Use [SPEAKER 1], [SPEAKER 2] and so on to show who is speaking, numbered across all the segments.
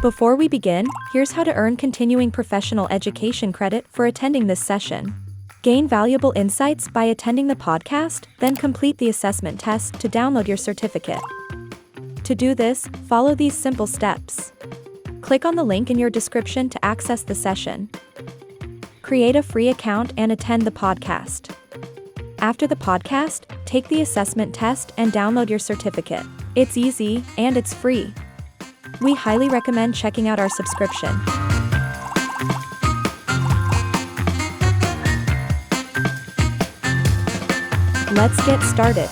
[SPEAKER 1] Before we begin, here's how to earn continuing professional education credit for attending this session. Gain valuable insights by attending the podcast, then complete the assessment test to download your certificate. To do this, follow these simple steps. Click on the link in your description to access the session. Create a free account and attend the podcast. After the podcast, take the assessment test and download your certificate. It's easy, and it's free. We highly recommend checking out our subscription. Let's get started.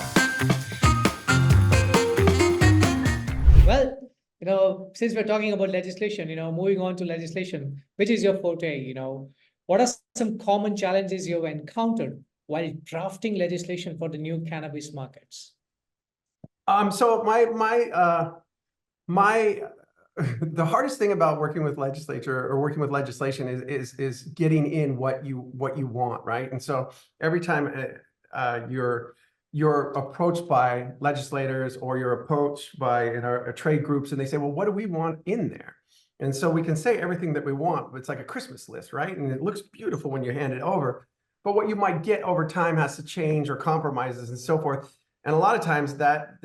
[SPEAKER 2] Well, since we're talking about legislation, moving on to legislation, which is your forte, what are some common challenges you've encountered while drafting legislation for the new cannabis markets?
[SPEAKER 3] So the hardest thing about working with legislature or working with legislation is getting in what you want, right? And so every time you're approached by legislators or you're approached by trade groups, and they say, well, what do we want in there? And so we can say everything that we want, but it's like a Christmas list, right? And it looks beautiful when you hand it over, but what you might get over time has to change or compromises and so forth. And a lot of times that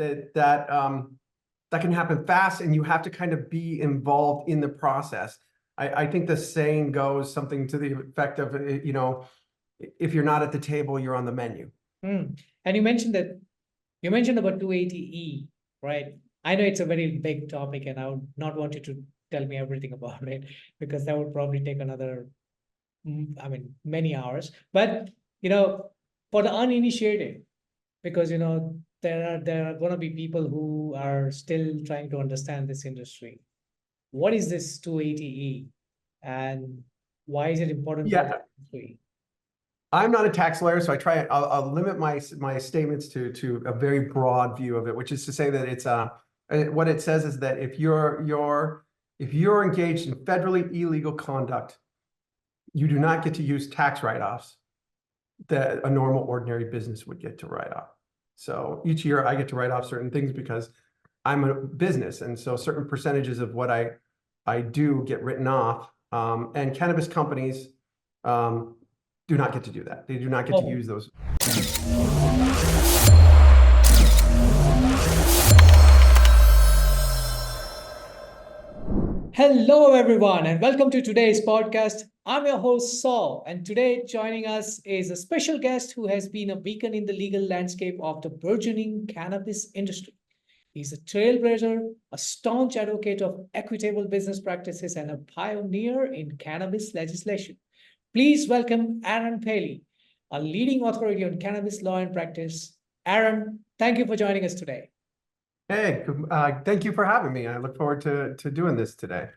[SPEAKER 3] can happen fast, and you have to kind of be involved in the process. I think the saying goes something to the effect of, if you're not at the table, you're on the menu.
[SPEAKER 2] And you mentioned about 280E, right? I know it's a very big topic, and I would not want you to tell me everything about it, because that would probably take another, many hours. But, for the uninitiated, because, there are going to be people who are still trying to understand this industry. What is this 280E, and why is it important for the industry?
[SPEAKER 3] I'm not a tax lawyer, so I'll limit my statements to a very broad view of it, which is to say that it's what it says is that if you're engaged in federally illegal conduct, you do not get to use tax write-offs that a normal ordinary business would get to write off. So each year I get to write off certain things because I'm a business, and so certain percentages of what I do get written off. And cannabis companies do not get to do that. They do not get to use those.
[SPEAKER 2] Hello, everyone, and welcome to today's podcast. I'm your host, Saul, and today joining us is a special guest who has been a beacon in the legal landscape of the burgeoning cannabis industry. He's a trailblazer, a staunch advocate of equitable business practices, and a pioneer in cannabis legislation. Please welcome Aaron Pelley, a leading authority on cannabis law and practice. Aaron, thank you for joining us today.
[SPEAKER 3] Hey, thank you for having me. I look forward to doing this today.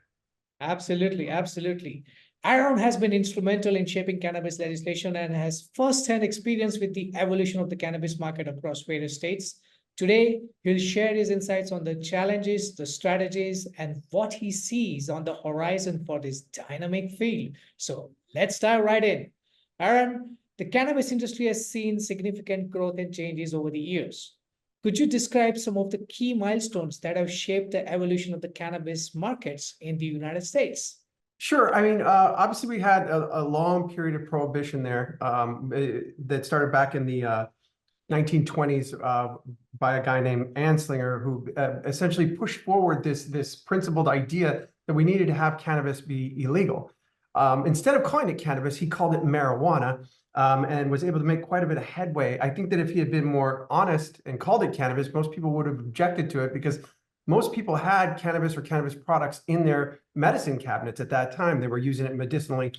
[SPEAKER 2] Absolutely, absolutely. Aaron has been instrumental in shaping cannabis legislation and has first-hand experience with the evolution of the cannabis market across various states. Today, he'll share his insights on the challenges, the strategies, and what he sees on the horizon for this dynamic field. So let's dive right in. Aaron, the cannabis industry has seen significant growth and changes over the years. Could you describe some of the key milestones that have shaped the evolution of the cannabis markets in the United States?
[SPEAKER 3] Sure. Obviously, we had a long period of prohibition there that started back in the 1920s by a guy named Anslinger, who essentially pushed forward this principled idea that we needed to have cannabis be illegal. Instead of calling it cannabis, he called it marijuana, and was able to make quite a bit of headway. I think that if he had been more honest and called it cannabis, most people would have objected to it, because most people had cannabis or cannabis products in their medicine cabinets at that time. They were using it medicinally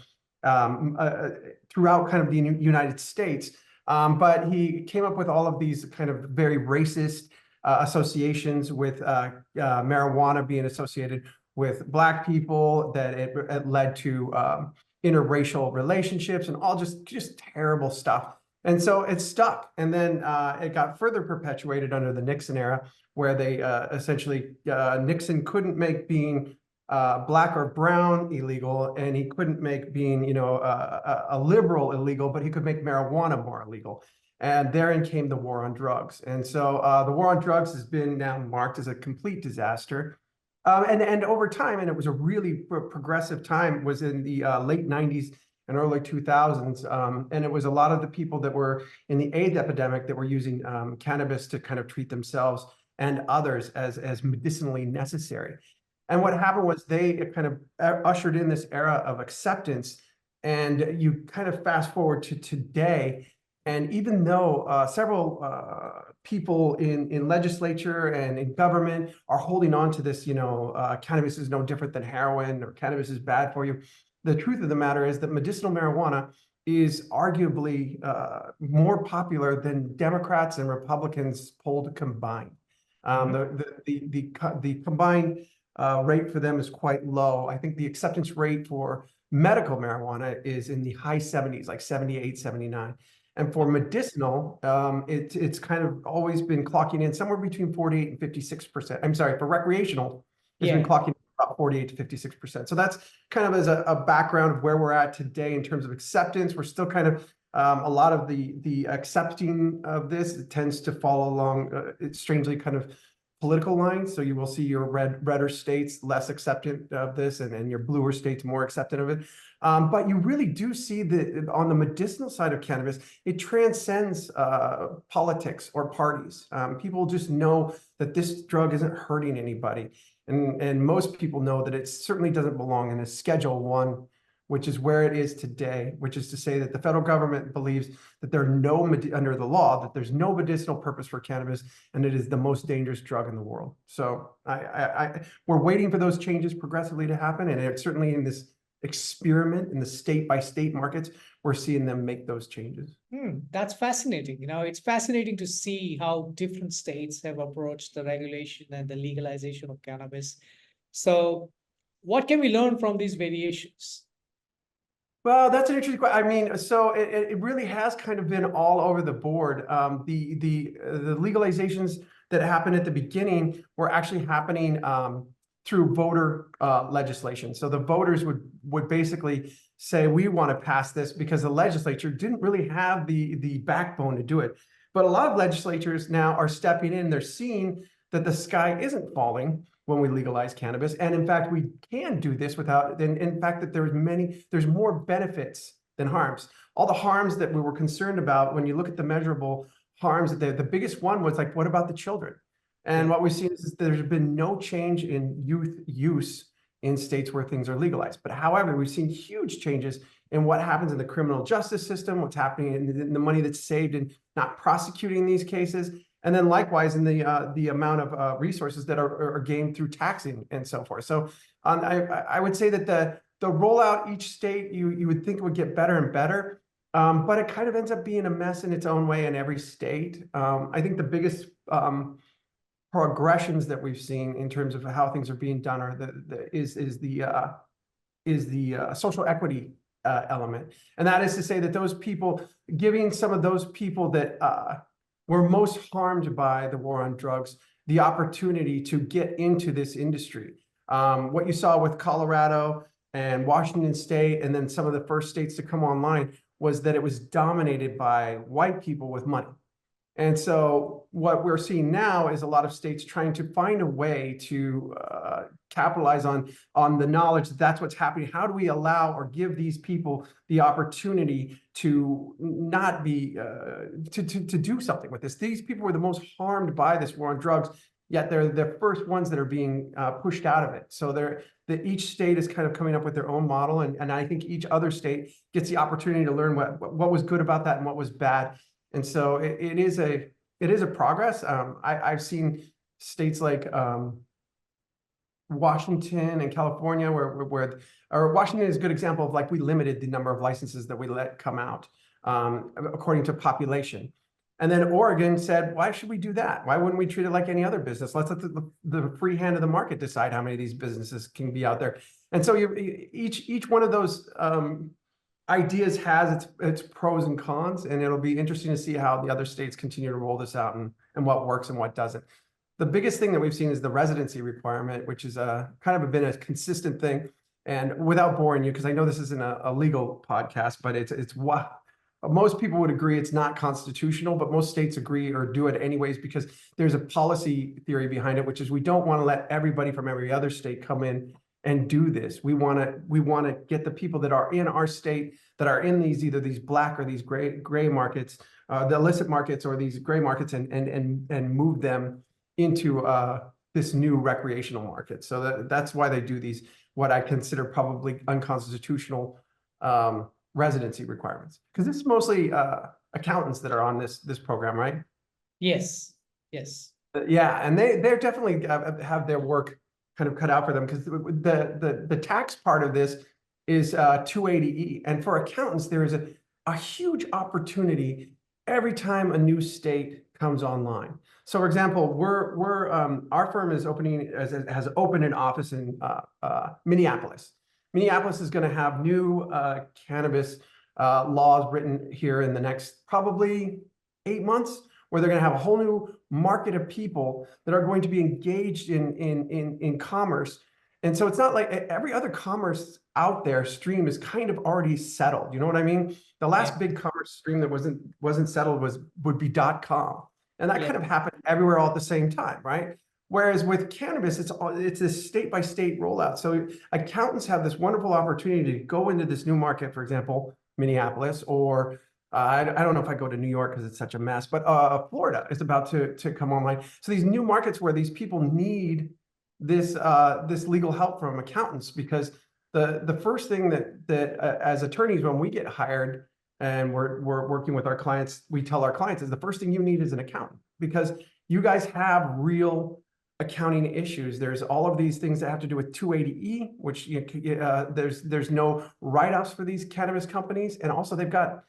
[SPEAKER 3] throughout kind of the United States. But he came up with all of these kind of very racist associations with marijuana being associated with Black people, that it led to interracial relationships and all just terrible stuff. And so it stuck. And then it got further perpetuated under the Nixon era, where they essentially, Nixon couldn't make being Black or brown illegal, and he couldn't make being, a liberal illegal, but he could make marijuana more illegal. And therein came the war on drugs. And so the war on drugs has been now marked as a complete disaster. And over time, and it was a really progressive time, was in the late 90s and early 2000s. And it was a lot of the people that were in the AIDS epidemic that were using cannabis to kind of treat themselves and others as medicinally necessary. And what happened was they kind of ushered in this era of acceptance. And you kind of fast forward to today, and even though several people in legislature and in government are holding on to this, cannabis is no different than heroin, or cannabis is bad for you, the truth of the matter is that medicinal marijuana is arguably more popular than Democrats and Republicans polled combined. The combined rate for them is quite low. I think the acceptance rate for medical marijuana is in the high 70s, like 78, 79. And for medicinal, it's kind of always been clocking in somewhere between 48 and 56%. I'm sorry, for recreational, it's been clocking about 48 to 56%. So that's kind of as a background of where we're at today in terms of acceptance. We're still kind of, a lot of the accepting of this, it tends to follow along, it's strangely kind of political lines. So you will see your redder states less acceptant of this, and your bluer states more acceptant of it. But you really do see that on the medicinal side of cannabis, it transcends politics or parties. People just know that this drug isn't hurting anybody. And most people know that it certainly doesn't belong in a Schedule I, which is where it is today, which is to say that the federal government believes that under the law, that there's no medicinal purpose for cannabis, and it is the most dangerous drug in the world. So we're waiting for those changes progressively to happen, and it's certainly in this experiment in the state-by-state markets, we're seeing them make those changes.
[SPEAKER 2] That's fascinating. It's fascinating to see how different states have approached the regulation and the legalization of cannabis. So what can we learn from these variations?
[SPEAKER 3] Well, that's an interesting question. I mean, so it really has kind of been all over the board. The legalizations that happened at the beginning were actually happening through voter legislation. So the voters would basically say, we want to pass this, because the legislature didn't really have the backbone to do it. But a lot of legislatures now are stepping in. They're seeing that the sky isn't falling when we legalize cannabis. And in fact, we can do this without, in fact, that there's more benefits than harms. All the harms that we were concerned about, when you look at the measurable harms, the biggest one was like, what about the children? And what we've seen is there's been no change in youth use in states where things are legalized. But however, we've seen huge changes in what happens in the criminal justice system, what's happening in the money that's saved in not prosecuting these cases. And then likewise in the amount of resources that are gained through taxing and so forth. So I would say that the rollout each state, you would think it would get better and better, but it kind of ends up being a mess in its own way in every state. I think the biggest progressions that we've seen in terms of how things are being done are the social equity element, and that is to say that those people, giving some of those people that were most harmed by the war on drugs the opportunity to get into this industry. What you saw with Colorado and Washington State, and then some of the first states to come online, was that it was dominated by white people with money. And so what we're seeing now is a lot of states trying to find a way to capitalize on the knowledge that that's what's happening. How do we allow or give these people the opportunity to not be, to do something with this? These people were the most harmed by this war on drugs, yet they're the first ones that are being pushed out of it. So each state is kind of coming up with their own model, and I think each other state gets the opportunity to learn what was good about that and what was bad. And so it is a progress. I've seen states like Washington and California or Washington is a good example of, like, we limited the number of licenses that we let come out according to population. And then Oregon said, why should we do that? Why wouldn't we treat it like any other business? Let's let the free hand of the market decide how many of these businesses can be out there. And so each one of those ideas has its pros and cons, and it'll be interesting to see how the other states continue to roll this out and what works and what doesn't. The biggest thing that we've seen is the residency requirement, which is kind of been a consistent thing. And without boring you, because I know this isn't a legal podcast, but it's most people would agree it's not constitutional, but most states agree or do it anyways because there's a policy theory behind it, which is we don't want to let everybody from every other state come in and do this. We want to get the people that are in our state, that are in either these black or these gray markets, the illicit markets or these gray markets, and move them into this new recreational market. So that's why they do these, what I consider probably unconstitutional residency requirements, because it's mostly accountants that are on this program, right?
[SPEAKER 2] Yes. Yes.
[SPEAKER 3] Yeah, and they're definitely have their work kind of cut out for them, because the tax part of this is 280E, and for accountants there is a huge opportunity every time a new state comes online. So, for example, our firm is has opened an office in Minneapolis. Minneapolis is going to have new cannabis laws written here in the next probably 8 months, where they're going to have a whole new market of people that are going to be engaged in commerce. And so it's not like every other commerce out there stream is kind of already settled. You know what I mean? The last big commerce stream that wasn't settled would be .com. And that kind of happened everywhere all at the same time, right? Whereas with cannabis, it's a state by state rollout. So accountants have this wonderful opportunity to go into this new market, for example, Minneapolis, or I don't know if I go to New York because it's such a mess, but Florida is about to come online. So these new markets where these people need this legal help from accountants, because the first thing that as attorneys, when we get hired and we're working with our clients, we tell our clients is the first thing you need is an accountant, because you guys have real accounting issues. There's all of these things that have to do with 280E, which there's no write-offs for these cannabis companies, and also they've got,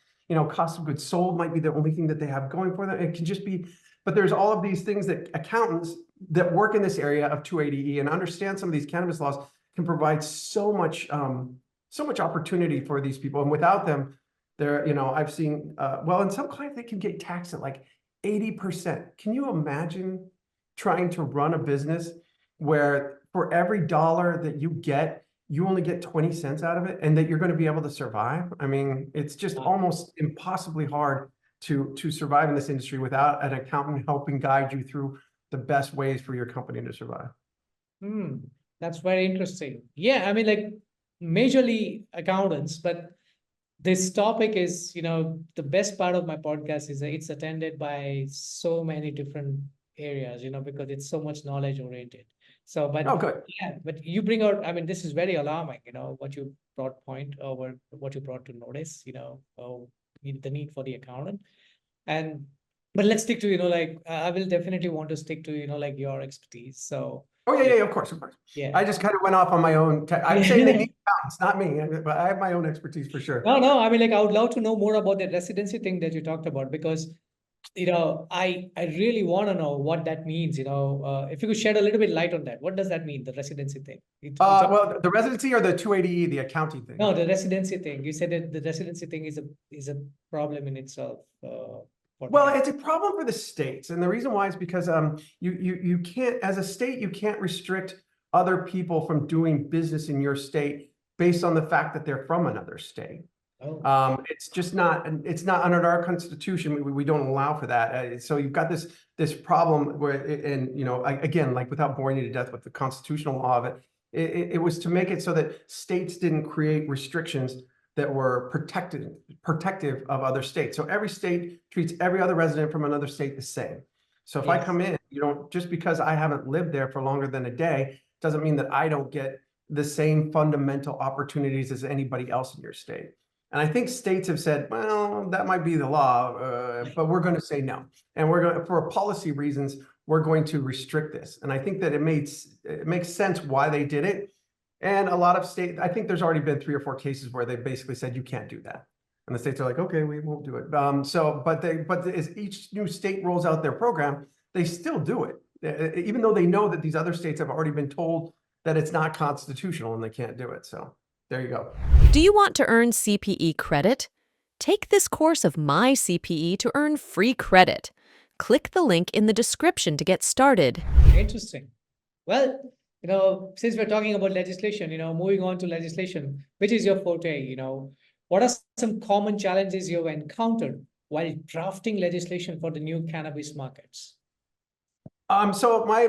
[SPEAKER 3] cost of goods sold might be the only thing that they have going for them. It can just be, but there's all of these things that accountants that work in this area of 280E and understand some of these cannabis laws can provide so much opportunity for these people. And without them, I've seen, in some clients, they can get taxed at like 80%. Can you imagine trying to run a business where for every dollar that you get, you only get 20 cents out of it, and that you're going to be able to survive? I mean, it's just almost impossibly hard to survive in this industry without an accountant helping guide you through the best ways for your company to survive.
[SPEAKER 2] That's very interesting. Yeah, I mean, like majorly accountants, but this topic is, the best part of my podcast is that it's attended by so many different areas, because it's so much knowledge oriented. So, but
[SPEAKER 3] good.
[SPEAKER 2] yeah, but you bring out, I mean, this is very alarming, what you brought point over, what you brought to notice, the need for the accountant. But let's stick to, I will definitely want to stick to, your expertise. So.
[SPEAKER 3] Yeah, of course.
[SPEAKER 2] Yeah.
[SPEAKER 3] I just kind of went off on my own. I'm saying they need accountants, not me, but I have my own expertise for sure.
[SPEAKER 2] No, I mean, like, I would love to know more about that residency thing that you talked about, because, I really want to know what that means, if you could shed a little bit light on that. What does that mean, the residency thing?
[SPEAKER 3] Well, the residency or the 280E, the accounting thing?
[SPEAKER 2] No, the residency thing. You said that the residency thing is a problem in itself.
[SPEAKER 3] Well, it's a problem for the states, and the reason why is because you can't, as a state, you can't restrict other people from doing business in your state based on the fact that they're from another state. It's just not. It's not under our constitution. We don't allow for that. So you've got this problem where, and again, like without boring you to death with the constitutional law of it, it was to make it so that states didn't create restrictions that were protective of other states. So every state treats every other resident from another state the same. So if I come in, just because I haven't lived there for longer than a day, doesn't mean that I don't get the same fundamental opportunities as anybody else in your state. And I think states have said, well, that might be the law, but we're going to say no. And we're going to, for policy reasons, we're going to restrict this. And I think that it makes sense why they did it. And a lot of states, I think there's already been 3 or 4 cases where they basically said you can't do that, and the states are like, okay, we won't do it. But as each new state rolls out their program, they still do it, even though they know that these other states have already been told that it's not constitutional and they can't do it. So there you go.
[SPEAKER 4] Do you want to earn CPE credit? Take this course of My CPE to earn free credit. Click the link in the description to get started.
[SPEAKER 2] Interesting. Well, since we're talking about legislation, moving on to legislation, which is your forte, What are some common challenges you've encountered while drafting legislation for the new cannabis markets?
[SPEAKER 3] So my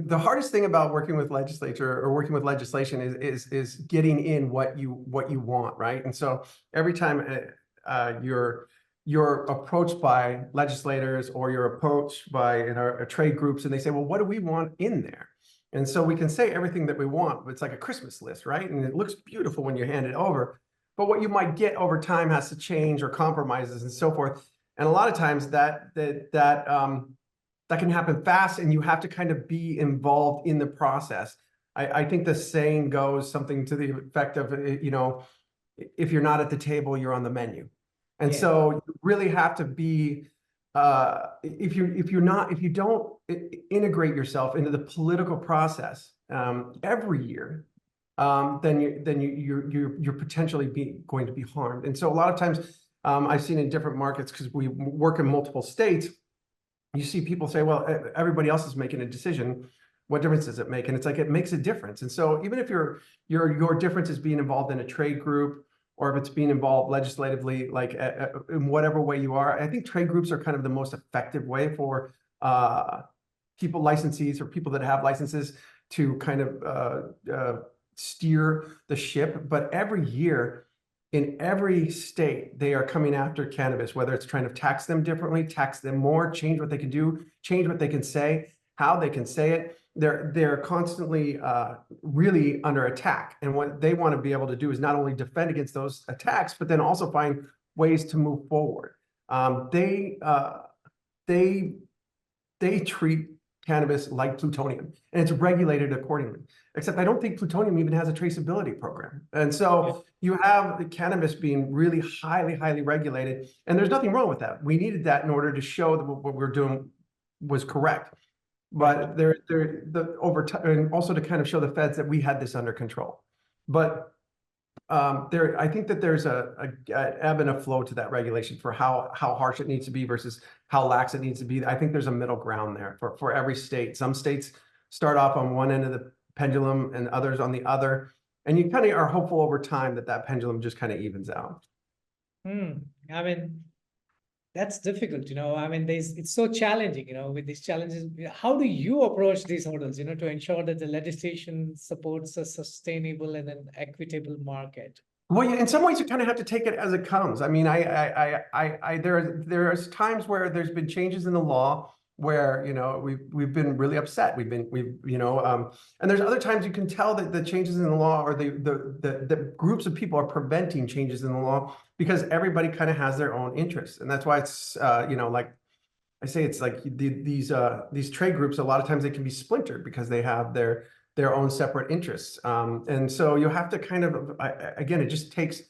[SPEAKER 3] the hardest thing about working with legislature or working with legislation is getting in what you want, right? And so every time you're approached by legislators or you're approached by trade groups, and they say, well, what do we want in there? And so we can say everything that we want, but it's like a Christmas list, right? And it looks beautiful when you hand it over, but what you might get over time has to change or compromises and so forth. And a lot of times that can happen fast, and you have to kind of be involved in the process. I think the saying goes something to the effect of, if you're not at the table, you're on the menu. And so you really have to be, if you don't integrate yourself into the political process every year, then you're potentially going to be harmed. And so a lot of times I've seen in different markets, because we work in multiple states, you see people say, well, everybody else is making a decision. What difference does it make? And it's like, it makes a difference. And so even if your difference is being involved in a trade group, or if it's being involved legislatively, like in whatever way you are, I think trade groups are kind of the most effective way for licensees or people that have licenses to kind of steer the ship. But every year, in every state, they are coming after cannabis, whether it's trying to tax them differently, tax them more, change what they can do, change what they can say, how they can say it. They're constantly really under attack. And what they want to be able to do is not only defend against those attacks, but then also find ways to move forward. They treat cannabis like plutonium, and it's regulated accordingly. Except I don't think plutonium even has a traceability program. And so you have the cannabis being really highly, highly regulated, and there's nothing wrong with that. We needed that in order to show that what we're doing was correct. But over time, and also to kind of show the feds that we had this under control. But I think that there's an ebb and a flow to that regulation for how harsh it needs to be versus how lax it needs to be. I think there's a middle ground there for every state. Some states start off on one end of the pendulum and others on the other. And you kind of are hopeful over time that pendulum just kind of evens out.
[SPEAKER 2] I mean, that's difficult, I mean, it's so challenging, with these challenges. How do you approach these hurdles, to ensure that the legislation supports a sustainable and an equitable market?
[SPEAKER 3] Well, in some ways, you kind of have to take it as it comes. I mean, there's times where there's been changes in the law where we've been really upset. And there's other times you can tell that the changes in the law, or the groups of people are preventing changes in the law because everybody kind of has their own interests, and that's why it's like I say, it's like these trade groups. A lot of times they can be splintered because they have their own separate interests, and so you have to kind of again, it just takes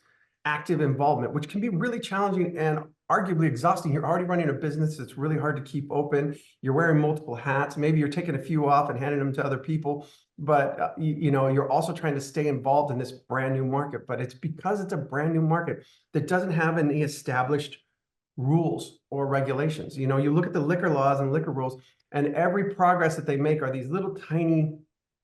[SPEAKER 3] active involvement, which can be really challenging and arguably exhausting. You're already running a business that's really hard to keep open. You're wearing multiple hats. Maybe you're taking a few off and handing them to other people, but you're also trying to stay involved in this brand new market. But it's because it's a brand new market that doesn't have any established rules or regulations. You look at the liquor laws and liquor rules, and every progress that they make are these little tiny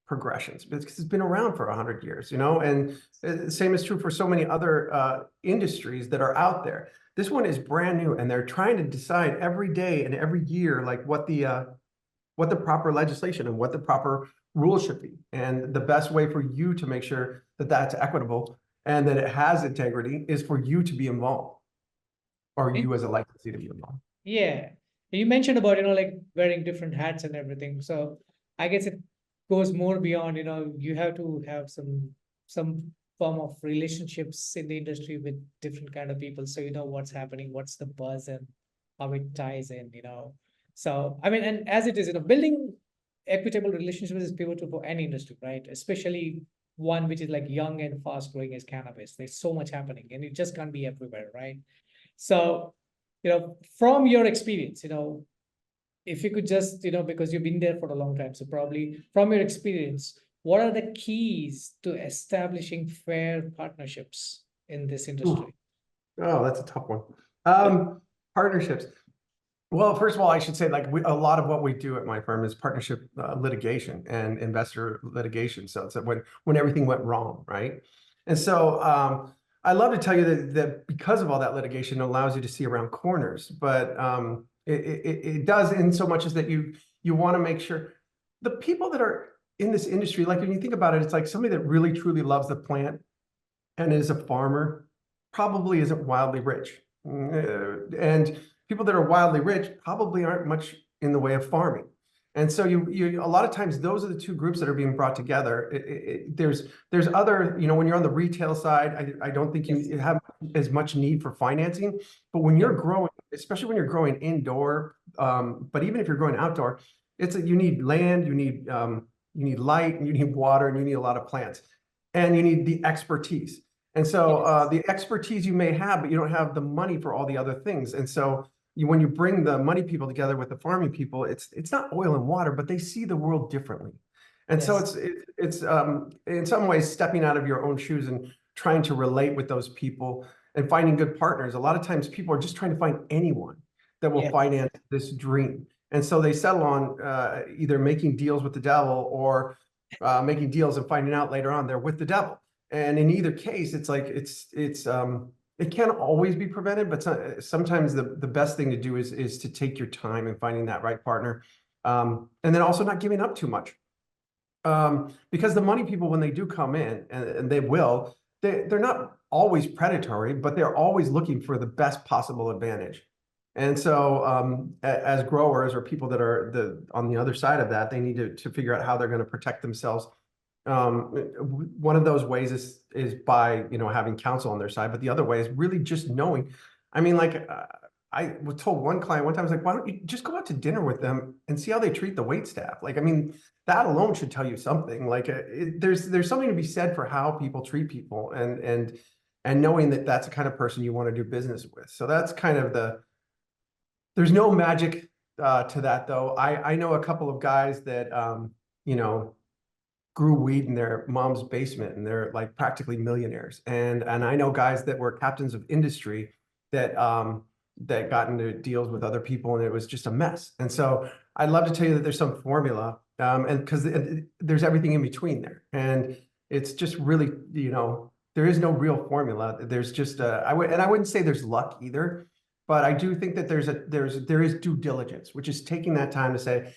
[SPEAKER 3] progressions, because it's been around for 100 years, and the same is true for so many other industries that are out there. This one is brand new, and they're trying to decide every day and every year, like what the proper legislation and what the proper rules should be. And the best way for you to make sure that that's equitable and that it has integrity is for you to be involved, or you as a licensee to be involved.
[SPEAKER 2] Yeah. You mentioned about, like wearing different hats and everything. So I guess it goes more beyond, you have to have some form of relationships in the industry with different kind of people. So what's happening, what's the buzz, and how it ties in, So, I mean, and as it is, building equitable relationships is pivotal for any industry, right? Especially one which is like young and fast growing as cannabis. There's so much happening, and it just can't be everywhere, right? So, from your experience, if you could just, because you've been there for a long time, so probably from your experience, what are the keys to establishing fair partnerships in this industry?
[SPEAKER 3] Oh, that's a tough one. Partnerships. Well, first of all, I should say, like, a lot of what we do at my firm is partnership litigation and investor litigation. So it's when everything went wrong, right? And so I love to tell you that because of all that litigation, it allows you to see around corners, but it does in so much as that you want to make sure the people that are in this industry, like when you think about it, it's like somebody that really truly loves the plant and is a farmer probably isn't wildly rich. And people that are wildly rich probably aren't much in the way of farming. And so you a lot of times those are the two groups that are being brought together. There's other, when you're on the retail side, I don't think you have as much need for financing. But when you're growing, especially when you're growing indoor, but even if you're growing outdoor, you need land, you need light, and you need water, and you need a lot of plants, and you need the expertise. And so the expertise you may have, but you don't have the money for all the other things. And so when you bring the money people together with the farming people, it's not oil and water, but they see the world differently. And so it's in some ways stepping out of your own shoes and trying to relate with those people and finding good partners. A lot of times people are just trying to find anyone that will finance this dream. And so they settle on either making deals with the devil or making deals and finding out later on they're with the devil. And in either case, it's like it can't always be prevented, but sometimes the best thing to do is to take your time in finding that right partner, and then also not giving up too much, because the money people, when they do come in, and they will, they're not always predatory, but they're always looking for the best possible advantage. And so as growers or people that are on the other side of that, they need to figure out how they're going to protect themselves. One of those ways is by having counsel on their side, but the other way is really just knowing. I mean, like I was told one client one time, I was like, why don't you just go out to dinner with them and see how they treat the wait staff? Like, I mean, that alone should tell you something. Like, there's something to be said for how people treat people, and knowing that that's the kind of person you want to do business with. So that's kind of there's no magic to that, though. I know a couple of guys that grew weed in their mom's basement, and they're like practically millionaires. And I know guys that were captains of industry that got into deals with other people, and it was just a mess. And so I'd love to tell you that there's some formula, and because there's everything in between there, and it's just really, there is no real formula. There's just I wouldn't say there's luck either, but I do think that there is due diligence, which is taking that time to say,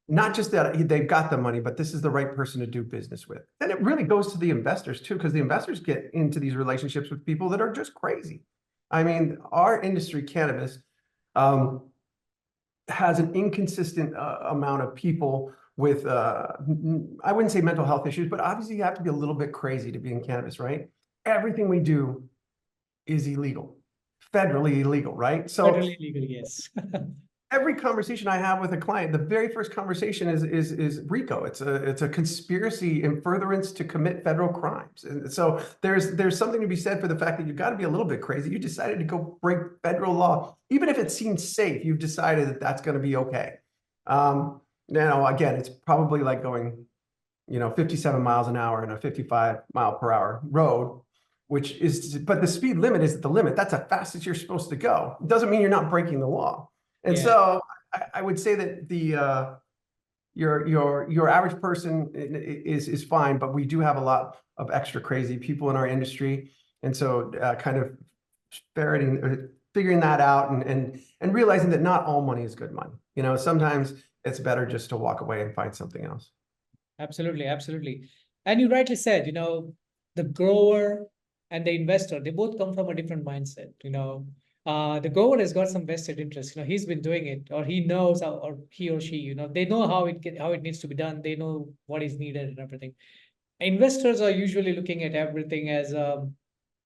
[SPEAKER 3] not just that they've got the money, but this is the right person to do business with. And it really goes to the investors too, because the investors get into these relationships with people that are just crazy. I mean, our industry, cannabis, has an inconsistent amount of people with, I wouldn't say mental health issues, but obviously you have to be a little bit crazy to be in cannabis, right? Everything we do is illegal, federally illegal, right? So
[SPEAKER 2] Federally illegal, yes.
[SPEAKER 3] every conversation I have with a client, the very first conversation is RICO. It's a conspiracy in furtherance to commit federal crimes. And so there's something to be said for the fact that you've got to be a little bit crazy. You decided to go break federal law, even if it seems safe. You've decided that that's going to be okay. Now again, it's probably like going, 57 miles an hour in a 55 mile per hour road, but the speed limit is the limit. That's the fastest you're supposed to go. It doesn't mean you're not breaking the law. And so I would say that your average person is fine, but we do have a lot of extra crazy people in our industry. And so kind of figuring that out and realizing that not all money is good money. Sometimes it's better just to walk away and find something else.
[SPEAKER 2] Absolutely, absolutely. And you rightly said, the grower and the investor, they both come from a different mindset. The grower has got some vested interest. He's been doing it, or he knows how, or he or she, they know how it needs to be done. They know what is needed and everything. Investors are usually looking at everything as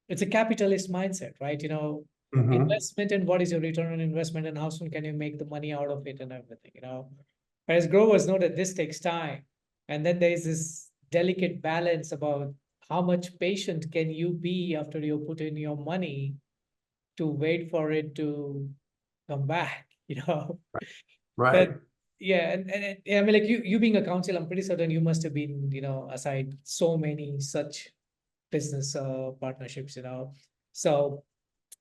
[SPEAKER 2] it's a capitalist mindset, right? Investment, and what is your return on investment, and how soon can you make the money out of it and everything. Whereas growers know that this takes time, and then there is this delicate balance about how much patient can you be after you put in your money to wait for it to come back,
[SPEAKER 3] Right.
[SPEAKER 2] But yeah, and I mean, like you being a counsel, I'm pretty certain you must have been, aside so many such business partnerships, So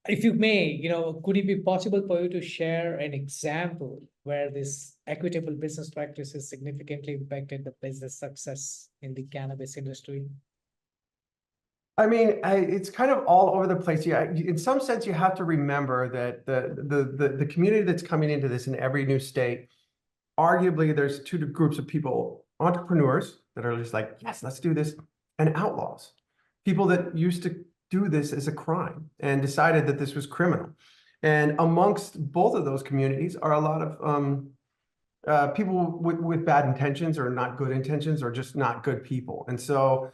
[SPEAKER 2] if you may, could it be possible for you to share an example where this equitable business practices significantly impacted the business success in the cannabis industry?
[SPEAKER 3] I mean, it's kind of all over the place. Yeah, in some sense, you have to remember that the community that's coming into this in every new state, arguably, there's two groups of people: entrepreneurs that are just like, yes, let's do this, and outlaws, people that used to do this as a crime and decided that this was criminal. And amongst both of those communities are a lot of people with bad intentions or not good intentions or just not good people. And so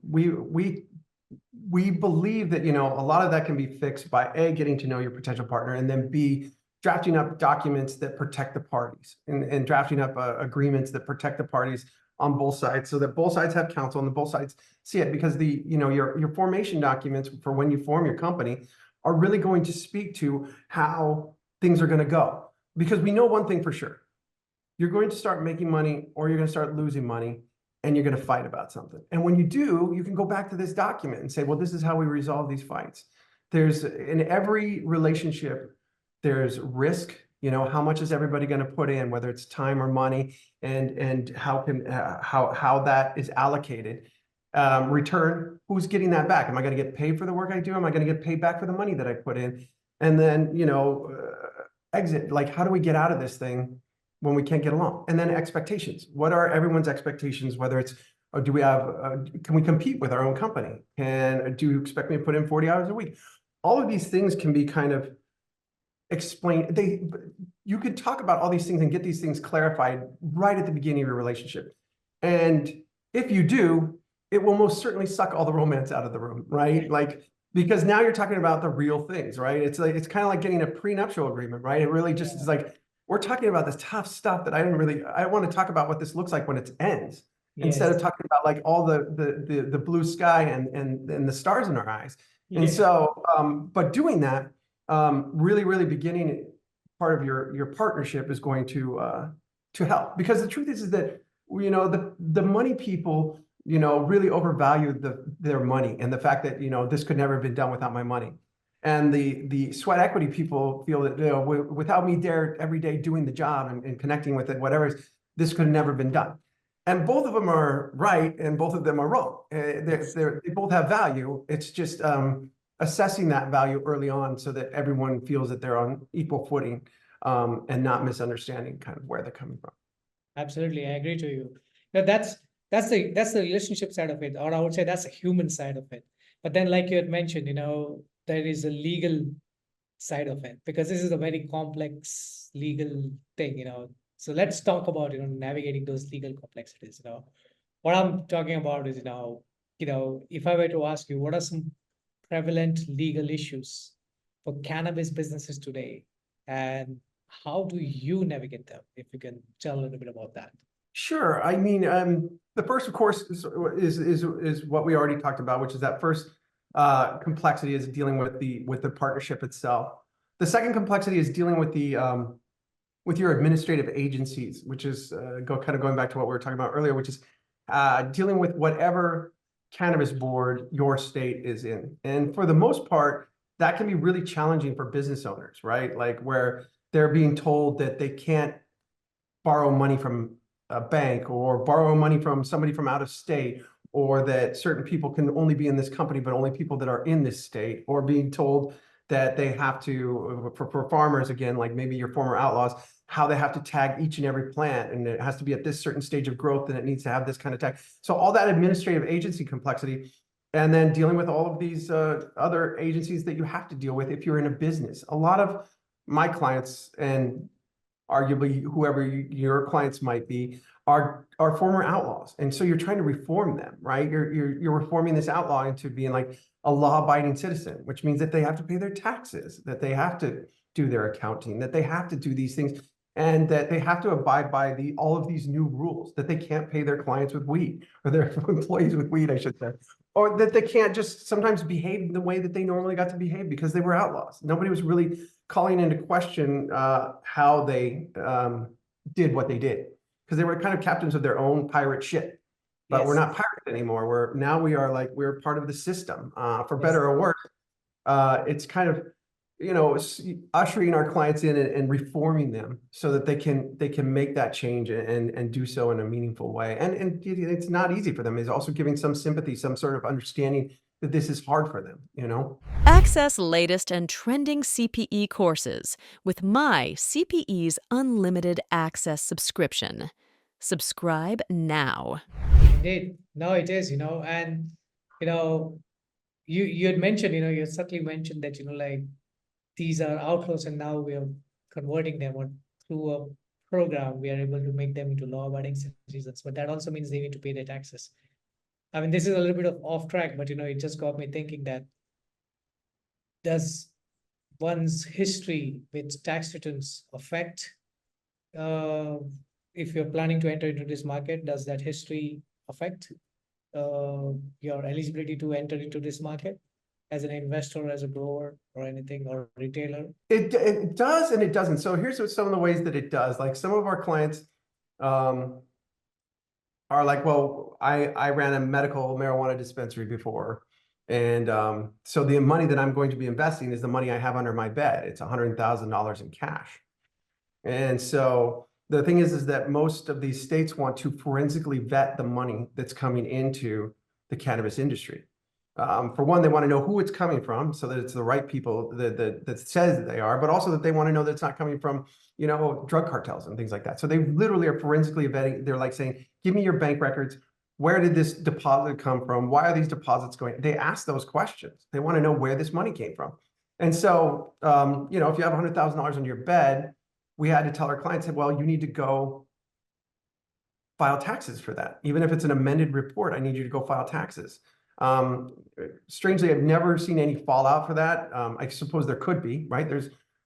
[SPEAKER 3] we believe that, a lot of that can be fixed by A, getting to know your potential partner, and then B, drafting up documents that protect the parties and drafting up agreements that protect the parties on both sides, so that both sides have counsel and both sides see it. Because your formation documents for when you form your company are really going to speak to how things are going to go. Because we know one thing for sure: you're going to start making money or you're going to start losing money, and you're going to fight about something. And when you do, you can go back to this document and say, well, this is how we resolve these fights. There's, in every relationship, there's risk. How much is everybody going to put in, whether it's time or money, and how that is allocated. Return, who's getting that back? Am I going to get paid for the work I do? Am I going to get paid back for the money that I put in? And then, exit, like, how do we get out of this thing when we can't get along? And then expectations. What are everyone's expectations? Whether it's, or do we have, can we compete with our own company? And do you expect me to put in 40 hours a week? All of these things can be kind of explained. You could talk about all these things and get these things clarified right at the beginning of your relationship. And if you do, it will most certainly suck all the romance out of the room, right? Like, because now you're talking about the real things, right? It's kind of like getting a prenuptial agreement, right? It really just is like, we're talking about this tough stuff that I want to talk about what this looks like when it ends, instead of talking about like all the blue sky and the stars in our eyes. And so, but doing that, really beginning part of your partnership is going to help. Because the truth is that, the money people, really overvalue their money and the fact that, this could never have been done without my money. And the sweat equity people feel that, without me there every day doing the job and connecting with it, whatever, this could have never been done. And both of them are right, and both of them are wrong. They both have value. It's just assessing that value early on so that everyone feels that they're on equal footing, and not misunderstanding kind of where they're coming from.
[SPEAKER 2] Absolutely, I agree to you. Now that's the relationship side of it, or I would say that's the human side of it. But then, like you had mentioned, there is a legal side of it, because this is a very complex legal thing. So let's talk about navigating those legal complexities. What I'm talking about is if I were to ask you, what are some prevalent legal issues for cannabis businesses today, and how do you navigate them? If you can tell a little bit about that.
[SPEAKER 3] Sure. I mean, the first, of course, is what we already talked about, which is that first complexity is dealing with the partnership itself. The second complexity is dealing with with your administrative agencies, which is kind of going back to what we were talking about earlier, which is dealing with whatever cannabis board your state is in. And for the most part, that can be really challenging for business owners, right? Like, where they're being told that they can't borrow money from a bank or borrow money from somebody from out of state, or that certain people can only be in this company, but only people that are in this state, or being told that they have to, for farmers, again, like maybe your former outlaws, how they have to tag each and every plant, and it has to be at this certain stage of growth, and it needs to have this kind of tag. So all that administrative agency complexity, and then dealing with all of these other agencies that you have to deal with if you're in a business. A lot of my clients, and arguably whoever your clients might be, are former outlaws. And so you're trying to reform them, right? You're reforming this outlaw into being like a law-abiding citizen, which means that they have to pay their taxes, that they have to do their accounting, that they have to do these things, and that they have to abide by all of these new rules, that they can't pay their clients with weed, or their employees with weed, I should say, or that they can't just sometimes behave the way that they normally got to behave because they were outlaws. Nobody was really calling into question how they did what they did, because they were kind of captains of their own pirate ship. But we're not pirates anymore. We're part of the system, for better or worse. It's kind of, ushering our clients in and reforming them so that they can make that change and do so in a meaningful way. And it's not easy for them. It's also giving some sympathy, some sort of understanding that this is hard for them.
[SPEAKER 4] Access latest and trending CPE courses with my CPE's Unlimited Access subscription. Subscribe now.
[SPEAKER 2] Indeed. No, it is, and, you had mentioned, you subtly mentioned that, like, these are outlaws and now we are converting them, or through a program, we are able to make them into law-abiding citizens. But that also means they need to pay their taxes. I mean, this is a little bit of off track, but, it just got me thinking that, does one's history with tax returns affect, if you're planning to enter into this market, does that history affect your eligibility to enter into this market as an investor, as a grower, or anything, or retailer?
[SPEAKER 3] It does and it doesn't. So here's some of the ways that it does. Like, some of our clients are like, well, I ran a medical marijuana dispensary before. And so the money that I'm going to be investing is the money I have under my bed. It's $100,000 in cash. And so the thing is that most of these states want to forensically vet the money that's coming into the cannabis industry. For one, they want to know who it's coming from, so that it's the right people that says that they are, but also that they want to know that it's not coming from, drug cartels and things like that. So they literally are forensically vetting. They're like saying, give me your bank records. Where did this deposit come from? Why are these deposits going? They ask those questions. They want to know where this money came from. And so, if you have $100,000 on your bed, we had to tell our clients, well, you need to go file taxes for that. Even if it's an amended report, I need you to go file taxes. Strangely, I've never seen any fallout for that. I suppose there could be, right?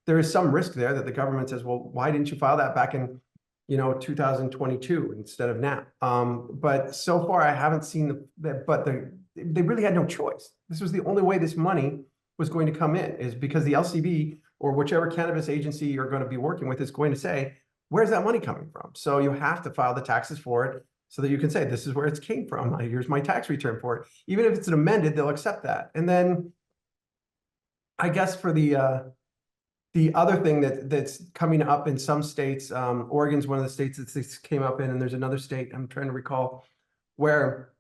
[SPEAKER 3] There is some risk there that the government says, well, why didn't you file that back in 2022 instead of now? But so far I haven't seen that, but they really had no choice. This was the only way this money was going to come in, is because the LCB or whichever cannabis agency you're going to be working with is going to say, where's that money coming from? So you have to file the taxes for it so that you can say, this is where it came from. Here's my tax return for it. Even if it's an amended, they'll accept that. And then I guess for the other thing that's coming up in some states, Oregon's one of the states that this came up in, and there's another state, I'm trying to recall, where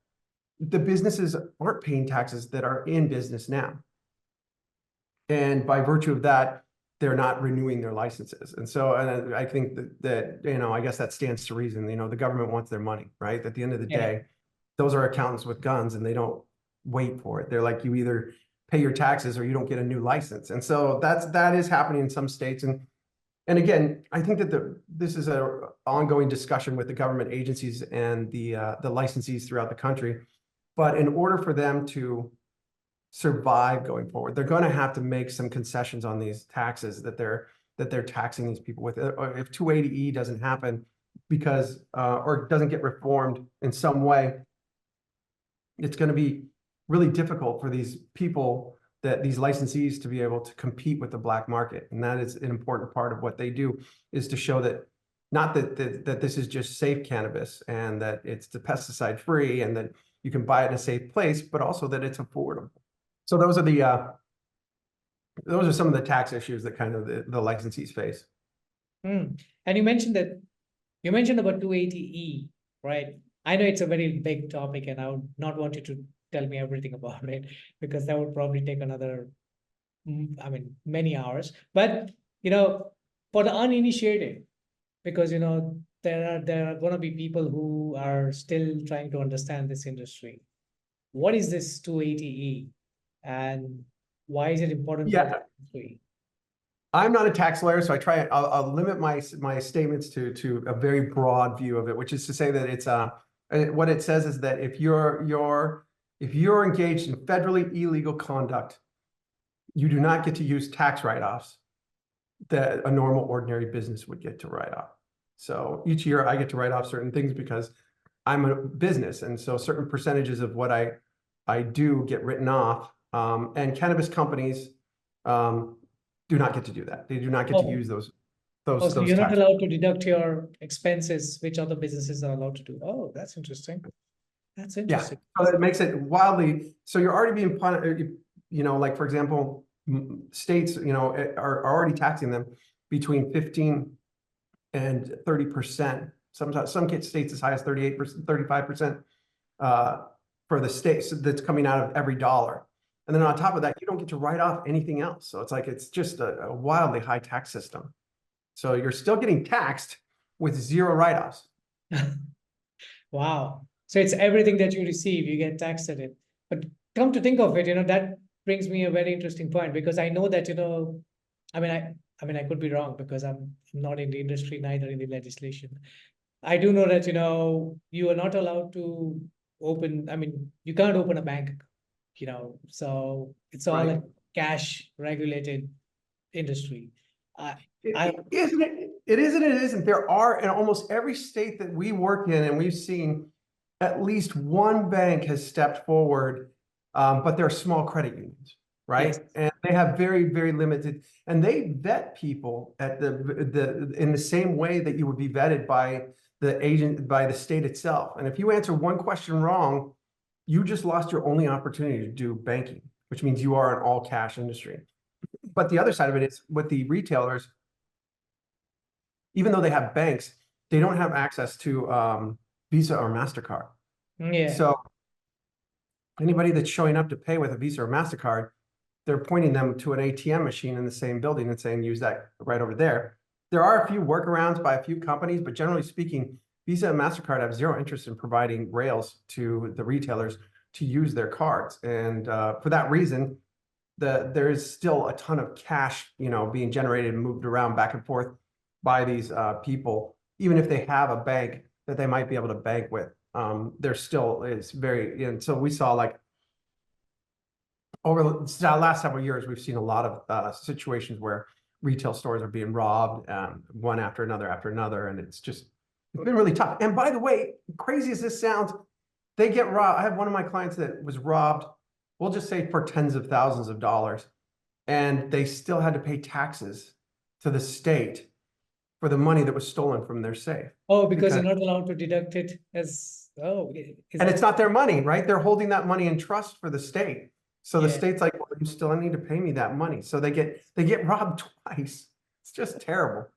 [SPEAKER 3] the businesses aren't paying taxes that are in business now. And by virtue of that, they're not renewing their licenses. And so I think that I guess that stands to reason. The government wants their money, right? At the end of the day, those are accountants with guns, and they don't wait for it. They're like, you either pay your taxes or you don't get a new license. And so that is happening in some states. And again, I think that this is an ongoing discussion with the government agencies and the licensees throughout the country. But in order for them to survive going forward, they're going to have to make some concessions on these taxes that they're taxing these people with. If 280E doesn't happen because or doesn't get reformed in some way, it's going to be really difficult for these people, these licensees, to be able to compete with the black market. And that is an important part of what they do, is to show that not that this is just safe cannabis and that it's pesticide free and that you can buy it in a safe place, but also that it's affordable. So those are some of the tax issues that kind of the licensees face.
[SPEAKER 2] And you mentioned about 280E, right? I know it's a very big topic, and I would not want you to tell me everything about it, because that would probably take another, many hours. But for the uninitiated, because there are going to be people who are still trying to understand this industry. What is this 280E? And why is it important for the industry?
[SPEAKER 3] I'm not a tax lawyer, so I'll limit my statements to a very broad view of it, which is to say that it's what it says is that if you're engaged in federally illegal conduct, you do not get to use tax write-offs that a normal ordinary business would get to write off. So each year I get to write off certain things because I'm a business, and so certain percentages of what I do get written off. And cannabis companies do not get to do that. They do not get to use those.
[SPEAKER 2] So you're not allowed to deduct your expenses, which other businesses are allowed to do. Oh, that's interesting. That's interesting.
[SPEAKER 3] Yeah, so that makes it wildly. So you're already being punished. Like, for example, states, are already taxing them between 15 and 30%. Some states as high as 38%, 35% for the states that's coming out of every dollar. And then on top of that, you don't get to write off anything else. So it's just a wildly high tax system. So you're still getting taxed with zero write-offs.
[SPEAKER 2] Wow. So it's everything that you receive, you get taxed at it. But come to think of it, that brings me a very interesting point, because I know that, I could be wrong because I'm not in the industry, neither in the legislation. I do know that, you are not allowed to you can't open a bank, so it's all
[SPEAKER 3] Right.
[SPEAKER 2] a cash regulated industry.
[SPEAKER 3] Isn't it? It is and it isn't. There are in almost every state that we work in, and we've seen at least one bank has stepped forward, but they're small credit unions, right?
[SPEAKER 2] Yes.
[SPEAKER 3] And they have very, very limited, and they vet people at in the same way that you would be vetted by the state itself. And if you answer one question wrong, you just lost your only opportunity to do banking, which means you are an all cash industry. But the other side of it is with the retailers, even though they have banks, they don't have access to Visa or MasterCard.
[SPEAKER 2] Yeah.
[SPEAKER 3] So anybody that's showing up to pay with a Visa or MasterCard, they're pointing them to an ATM machine in the same building and saying, use that right over there. There are a few workarounds by a few companies, but generally speaking, Visa and MasterCard have zero interest in providing rails to the retailers to use their cards. And for that reason, there is still a ton of cash, being generated and moved around back and forth by these people, even if they have a bank that they might be able to bank with. There still is and so we saw like over the last several years, we've seen a lot of situations where retail stores are being robbed, one after another, and it's been really tough. And by the way, crazy as this sounds, they get robbed. I have one of my clients that was robbed, we'll just say for tens of thousands of dollars, and they still had to pay taxes to the state for the money that was stolen from their safe.
[SPEAKER 2] Oh, because you're not allowed to deduct it as,
[SPEAKER 3] and it's not their money, right? They're holding that money in trust for the state. So the
[SPEAKER 2] Yeah.
[SPEAKER 3] state's like, well, you still need to pay me that money. So they get robbed twice. It's just terrible.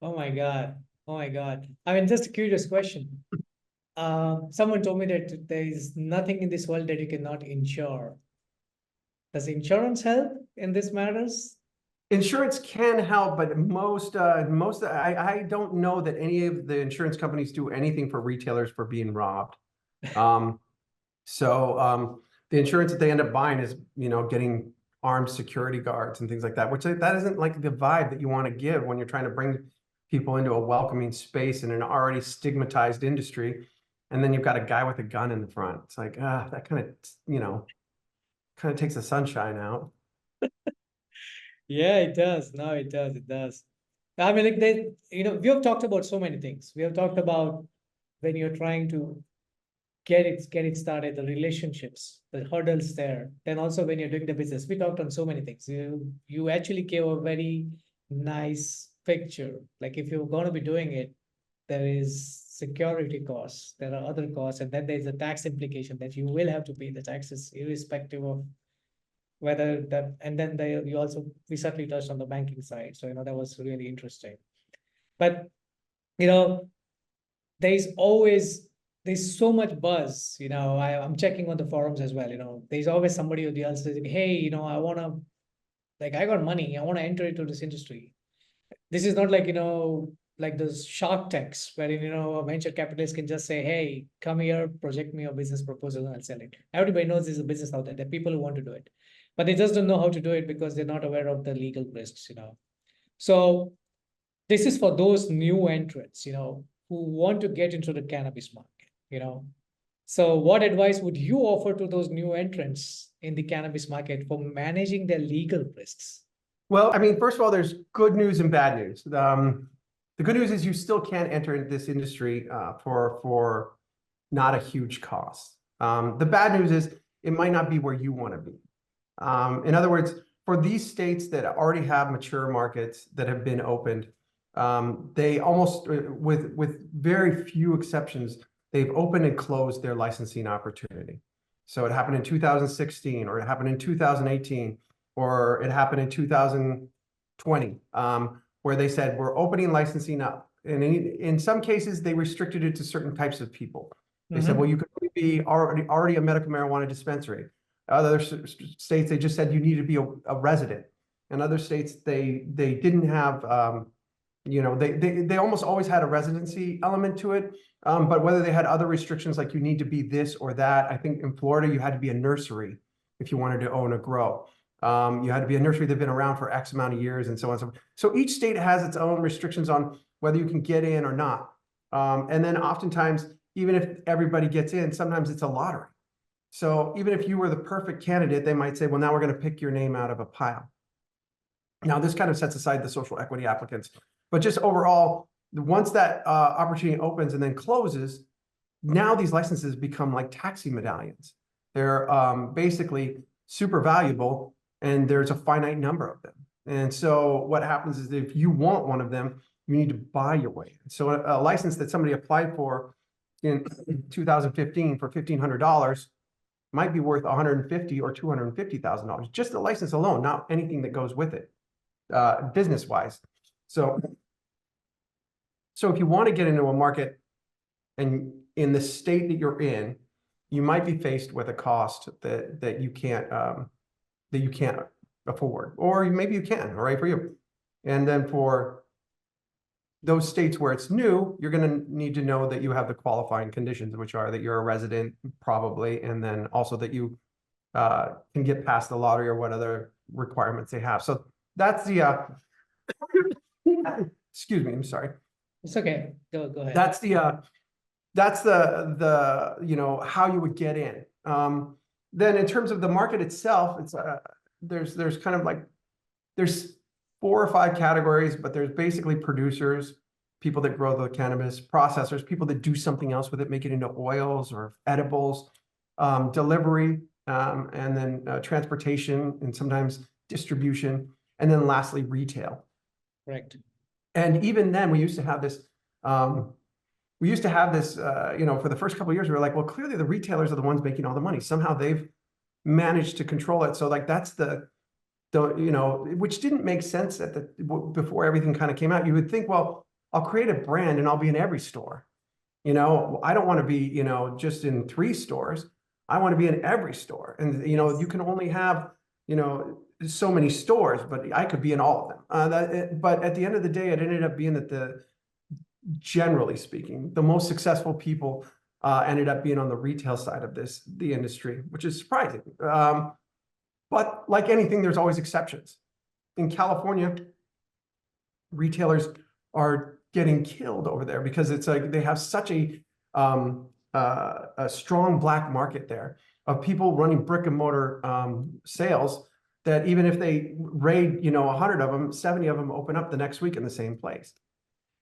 [SPEAKER 2] Oh my God. Oh my God. Just a curious question. Someone told me that there is nothing in this world that you cannot insure. Does insurance help in this matters?
[SPEAKER 3] Insurance can help, but I don't know that any of the insurance companies do anything for retailers for being robbed. The insurance that they end up buying is, getting armed security guards and things like that, which that isn't like the vibe that you want to give when you're trying to bring people into a welcoming space in an already stigmatized industry. And then you've got a guy with a gun in the front. It's like, that kind of takes the sunshine out.
[SPEAKER 2] Yeah, it does. No, it does. It does. We have talked about so many things. We have talked about when you're trying to get it started, the relationships, the hurdles there. Then also when you're doing the business, we talked on so many things. You actually gave a very nice picture. Like if you're going to be doing it, there is security costs, there are other costs, and then there's a tax implication that you will have to pay the taxes irrespective of whether that, and then we certainly touched on the banking side. So, that was really interesting. But, there's so much buzz, I'm checking on the forums as well, there's always somebody or the other saying, hey, I got money, I want to enter into this industry. This is not like, like those Shark Tanks where, a venture capitalist can just say, hey, come here, project me your business proposal and I'll sell it. Everybody knows there's a business out there. There are people who want to do it, but they just don't know how to do it because they're not aware of the legal risks, So this is for those new entrants, who want to get into the cannabis market, So what advice would you offer to those new entrants in the cannabis market for managing their legal risks?
[SPEAKER 3] Well, first of all, there's good news and bad news. The good news is you still can enter this industry for not a huge cost. The bad news is it might not be where you want to be. In other words, for these states that already have mature markets that have been opened, they almost, with very few exceptions, they've opened and closed their licensing opportunity. So it happened in 2016 or it happened in 2018. or it happened in 2020, where they said, we're opening licensing up. And in some cases, they restricted it to certain types of people. They said, well, you could be already a medical marijuana dispensary. Other states, they just said you need to be a resident. In other states, they didn't have, you know, they almost always had a residency element to it. But whether they had other restrictions, like you need to be this or that. I think in Florida, you had to be a nursery if you wanted to own a grow. You had to be a nursery that's been around for X amount of years and so on and so forth. So each state has its own restrictions on whether you can get in or not. And then oftentimes, even if everybody gets in, sometimes it's a lottery. So even if you were the perfect candidate, they might say, well, now we're going to pick your name out of a pile. Now, this kind of sets aside the social equity applicants. But just overall, once that opportunity opens and then closes, now these licenses become like taxi medallions. They're basically super valuable, and there's a finite number of them. And so what happens is if you want one of them, you need to buy your way. So a license that somebody applied for in 2015 for $1,500 might be worth $150,000 or $250,000, just the license alone, not anything that goes with it, business-wise. So if you want to get into a market and in the state that you're in, you might be faced with a cost that you can't afford, or maybe you can, all right, for you. And then for those states where it's new, you're going to need to know that you have the qualifying conditions, which are that you're a resident, probably, and then also that you can get past the lottery or what other requirements they have. So that's the excuse me, I'm sorry.
[SPEAKER 2] It's okay. Go ahead.
[SPEAKER 3] That's the you know, how you would get in. Then in terms of the market itself, it's there's kind of like there's 4 or 5 categories, but there's basically producers, people that grow the cannabis, processors, people that do something else with it, make it into oils or edibles, delivery, and then transportation, and sometimes distribution, and then lastly retail.
[SPEAKER 2] Correct.
[SPEAKER 3] And even then, we used to have this. You know, for the first couple of years, we were like, well, clearly the retailers are the ones making all the money. Somehow they've managed to control it. So like that's the you know, which didn't make sense at the before everything kind of came out. You would think, well, I'll create a brand and I'll be in every store. You know, I don't want to be, you know, just in 3 stores. I want to be in every store. And, you know, you can only have, you know, so many stores, but I could be in all of them. But at the end of the day, it ended up being that generally speaking, the most successful people ended up being on the retail side of the industry, which is surprising. But like anything, there's always exceptions. In California, retailers are getting killed over there because it's like they have such a strong black market there of people running brick and mortar sales that even if they raid, you know, 100 of them, 70 of them open up the next week in the same place.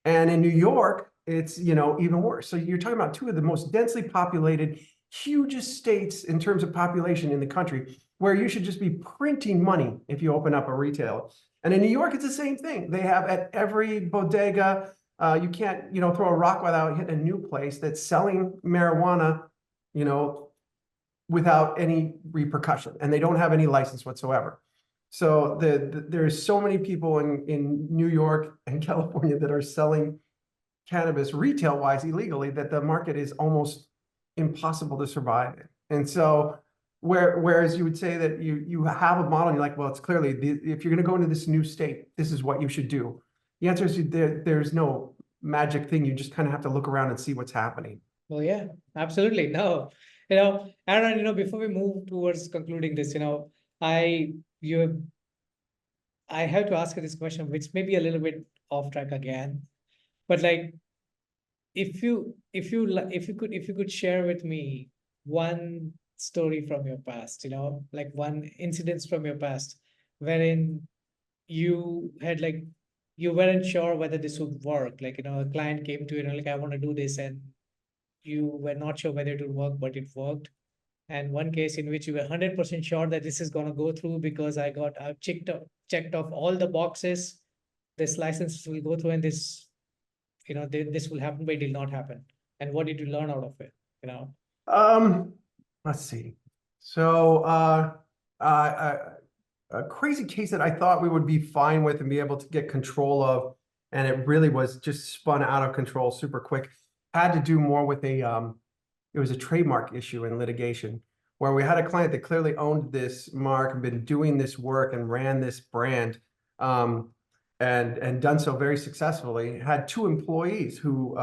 [SPEAKER 3] And in New York, it's, you know, even worse. So you're talking about 2 of the most densely populated, hugest states in terms of population in the country, where you should just be printing money if you open up a retail. And in New York, it's the same thing. They have at every bodega, you can't, you know, throw a rock without hitting a new place that's selling marijuana, you know, without any repercussion, and they don't have any license whatsoever. So there's so many people in New York and California that are selling cannabis retail-wise illegally that the market is almost impossible to survive in. And so whereas you would say that you have a model and you're like, well, it's clearly if you're going to go into this new state, this is what you should do. The answer is there's no magic thing. You just kind of have to look around and see what's happening.
[SPEAKER 2] Well, yeah, absolutely. No, you know, Aaron, you know, before we move towards concluding this, you know, I have to ask you this question, which may be a little bit off track again, but like, if you could share with me one story from your past, you know, like one incident from your past, wherein you had like, you weren't sure whether this would work. Like, you know, a client came to you and like, I want to do this, and you were not sure whether it would work, but it worked. And one case in which you were 100% sure that this is going to go through because I've checked off all the boxes. This license will go through, and this, you know, this will happen, but it did not happen. And what did you learn out of it? You know.
[SPEAKER 3] Let's see. So a crazy case that I thought we would be fine with and be able to get control of, and it really was just spun out of control super quick. Had to do more with it was a trademark issue in litigation, where we had a client that clearly owned this mark and been doing this work and ran this brand, and done so very successfully. Had two employees who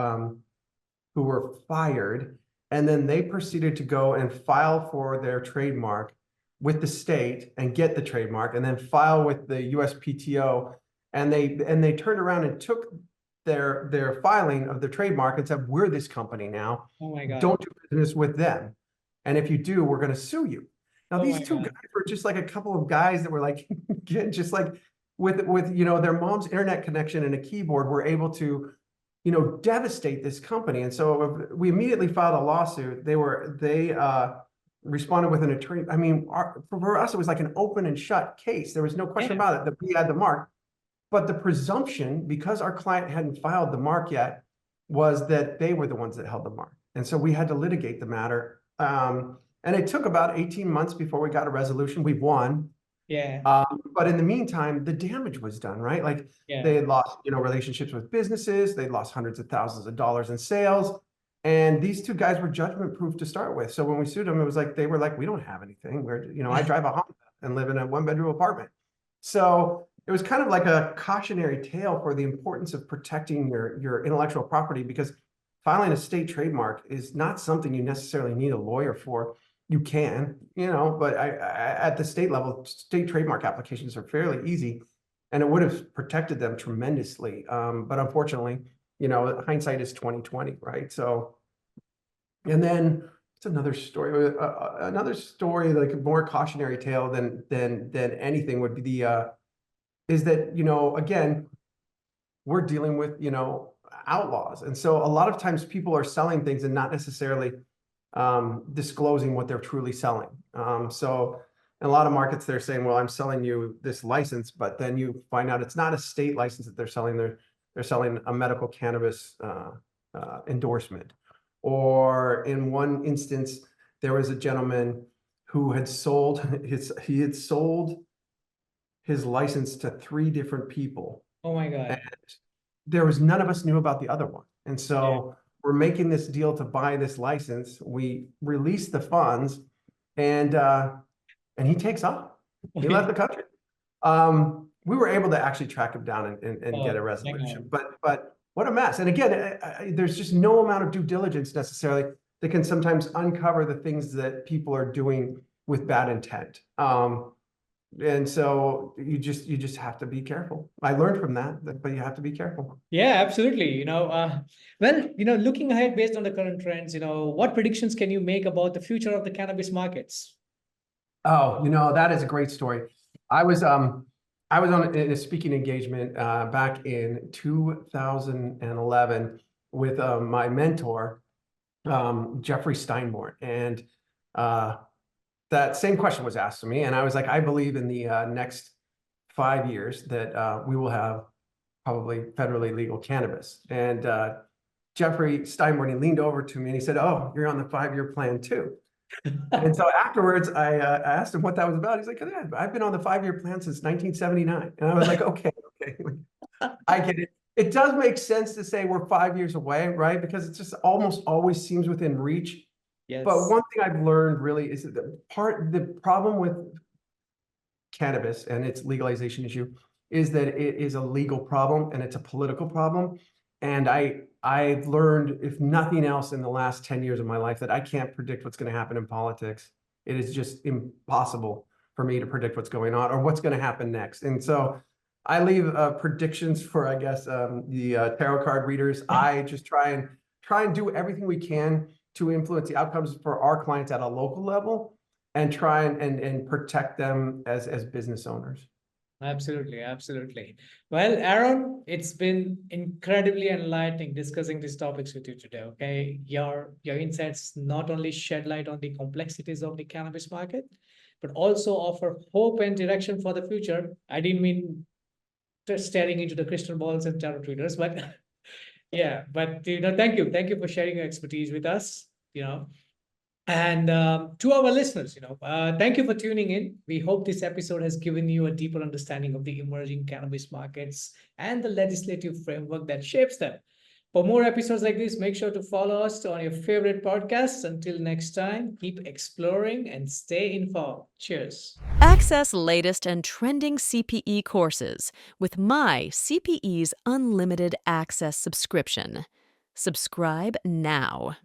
[SPEAKER 3] were fired, and then they proceeded to go and file for their trademark with the state and get the trademark, and then file with the USPTO, and they turned around and took their filing of the trademark and said, we're this company now.
[SPEAKER 2] Oh my God.
[SPEAKER 3] Don't do business with them. And if you do, we're going to sue you. Now,
[SPEAKER 2] Oh
[SPEAKER 3] these
[SPEAKER 2] my
[SPEAKER 3] two
[SPEAKER 2] God.
[SPEAKER 3] guys were just like a couple of guys that were like, just like with their mom's internet connection and a keyboard, were able to, devastate this company. And so we immediately filed a lawsuit. They responded with an attorney. I mean, for us, it was like an open and shut case. There was no question about it that we had the mark. But the presumption, because our client hadn't filed the mark yet, was that they were the ones that held the mark. And so we had to litigate the matter. And it took about 18 months before we got a resolution. We won.
[SPEAKER 2] Yeah.
[SPEAKER 3] But in the meantime, the damage was done, right? Like they had lost, relationships with businesses. They lost hundreds of thousands of dollars in sales. And these two guys were judgment proof to start with. So when we sued them, it was like, they were like, we don't have anything. I drive a Honda and live in a 1-bedroom apartment. So it was kind of like a cautionary tale for the importance of protecting your intellectual property, because filing a state trademark is not something you necessarily need a lawyer for. You can, but at the state level, state trademark applications are fairly easy, and it would have protected them tremendously. But unfortunately, hindsight is 20/20, right? So, and then it's another story. Another story, like a more cautionary tale than anything, would be is that, again, we're dealing with, outlaws. And so a lot of times people are selling things and not necessarily disclosing what they're truly selling. So in a lot of markets, they're saying, well, I'm selling you this license, but then you find out it's not a state license that they're selling. They're selling a medical cannabis endorsement. Or in one instance, there was a gentleman who had sold his license to 3 different people.
[SPEAKER 2] Oh my God.
[SPEAKER 3] And there was none of us knew about the other one. And so we're making this deal to buy this license. We release the funds, and he takes off. He left the country. We were able to actually track him down and get a resolution. But what a mess. And again, there's just no amount of due diligence necessarily that can sometimes uncover the things that people are doing with bad intent. And so you just have to be careful. I learned from that, but you have to be careful.
[SPEAKER 2] Yeah, absolutely. Looking ahead based on the current trends, what predictions can you make about the future of the cannabis markets?
[SPEAKER 3] Oh, that is a great story. I was in a speaking engagement back in 2011 with my mentor, Jeffrey Steinborn, and that same question was asked to me, and I was like, I believe in the next 5 years that we will have probably federally legal cannabis. And Jeffrey Steinborn, he leaned over to me and he said, "Oh, you're on the 5-year plan too." And so afterwards, I asked him what that was about. He's like, "Yeah, I've been on the 5-year plan since 1979." And I was like, okay, I get it. It does make sense to say we're 5 years away, right? Because it just almost always seems within reach.
[SPEAKER 2] Yes.
[SPEAKER 3] But one thing I've learned really is that the problem with cannabis and its legalization issue is that it is a legal problem and it's a political problem. And I've learned, if nothing else, in the last 10 years of my life, that I can't predict what's going to happen in politics. It is just impossible for me to predict what's going on or what's going to happen next. And so I leave predictions for, I guess, the tarot card readers. I just try and do everything we can to influence the outcomes for our clients at a local level, and try and protect them as business owners.
[SPEAKER 2] Absolutely, absolutely. Well, Aaron, it's been incredibly enlightening discussing these topics with you today. Okay, your insights not only shed light on the complexities of the cannabis market, but also offer hope and direction for the future. I didn't mean just staring into the crystal balls and tarot readers, but yeah, but thank you for sharing your expertise with us. And to our listeners, thank you for tuning in. We hope this episode has given you a deeper understanding of the emerging cannabis markets and the legislative framework that shapes them. For more episodes like this, make sure to follow us on your favorite podcasts. Until next time, keep exploring and stay informed. Cheers.
[SPEAKER 4] Access latest and trending CPE courses with my CPE's Unlimited Access subscription. Subscribe now.